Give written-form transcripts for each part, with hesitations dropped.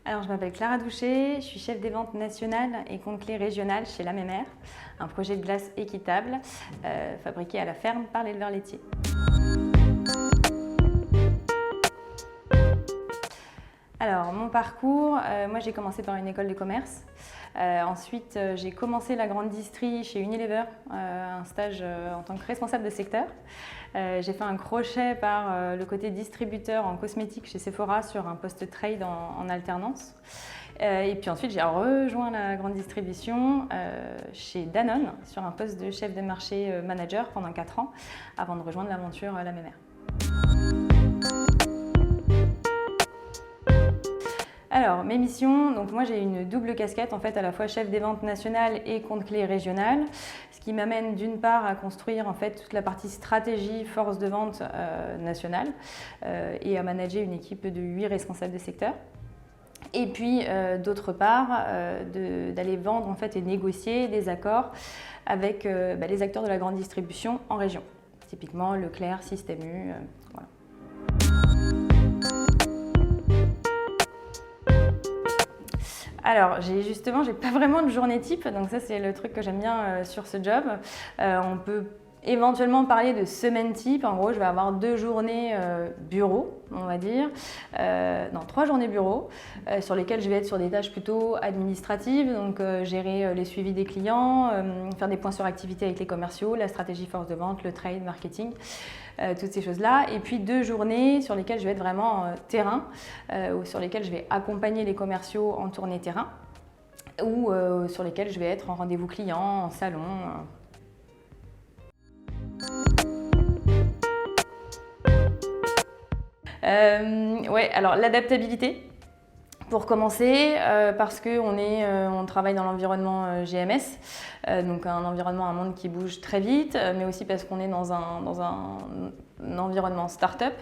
Alors, je m'appelle Clara Douchet, je suis chef des ventes nationales et compte clé régional chez La Mémère, un projet de glace équitable fabriqué à la ferme par l'éleveur laitier. Alors, mon parcours, moi j'ai commencé par une école de commerce. Ensuite, j'ai commencé la grande distrie chez Unilever, un stage en tant que responsable de secteur. J'ai fait un crochet par le côté distributeur en cosmétique chez Sephora sur un poste trade en alternance. Et puis ensuite, j'ai rejoint la grande distribution chez Danone sur un poste de chef de marché manager pendant 4 ans avant de rejoindre l'aventure La Mémère. Alors, mes missions, donc moi j'ai une double casquette, en fait à la fois chef des ventes nationales et compte clé régional, ce qui m'amène d'une part à construire en fait toute la partie stratégie, force de vente nationale et à manager une équipe de 8 responsables de secteur. Et puis d'autre part, d'aller vendre en fait et négocier des accords avec les acteurs de la grande distribution en région, typiquement Leclerc, Système U, voilà. Alors, j'ai pas vraiment de journée type, donc ça c'est le truc que j'aime bien sur ce job. On peut éventuellement parler de semaine type. En gros, je vais avoir 2 journées bureau, on va dire. Non, 3 journées bureau, sur lesquelles je vais être sur des tâches plutôt administratives, donc gérer les suivis des clients, faire des points sur activité avec les commerciaux, la stratégie force de vente, le trade, marketing, toutes ces choses-là. Et puis 2 journées sur lesquelles je vais être vraiment terrain, ou sur lesquelles je vais accompagner les commerciaux en tournée terrain, ou sur lesquelles je vais être en rendez-vous client, en salon. Ouais, alors l'adaptabilité. Pour commencer, parce qu'on travaille dans l'environnement GMS, donc un environnement, un monde qui bouge très vite, mais aussi parce qu'on est dans un environnement start-up,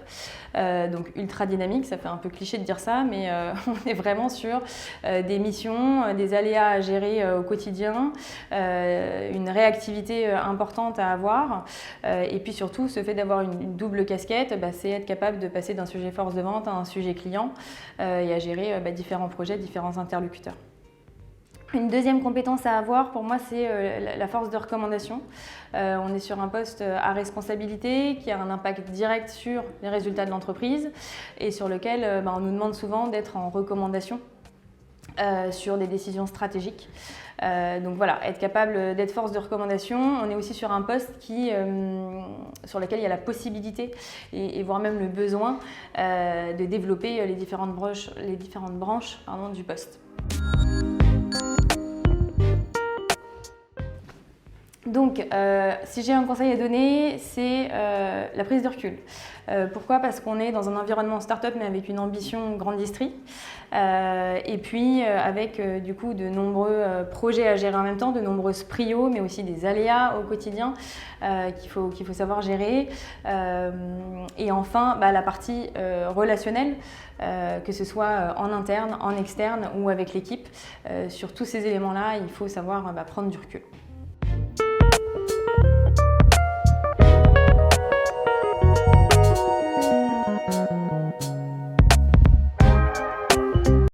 donc ultra dynamique. Ça fait un peu cliché de dire ça, mais on est vraiment sur des missions, des aléas à gérer au quotidien, une réactivité importante à avoir, et puis surtout ce fait d'avoir une double casquette, c'est être capable de passer d'un sujet force de vente à un sujet client et à gérer différents projets, différents interlocuteurs. Une deuxième compétence à avoir pour moi, c'est la force de recommandation. On est sur un poste à responsabilité qui a un impact direct sur les résultats de l'entreprise et sur lequel on nous demande souvent d'être en recommandation sur des décisions stratégiques. Donc voilà, être capable d'être force de recommandation. On est aussi sur un poste sur lequel il y a la possibilité et voire même le besoin de développer les différentes branches du poste. Donc, si j'ai un conseil à donner, c'est la prise de recul. Pourquoi ? Parce qu'on est dans un environnement start-up, mais avec une ambition grande distrie. Et puis, avec du coup de nombreux projets à gérer en même temps, de nombreuses prios, mais aussi des aléas au quotidien qu'il faut savoir gérer. Et enfin, la partie relationnelle, que ce soit en interne, en externe ou avec l'équipe. Sur tous ces éléments-là, il faut savoir prendre du recul.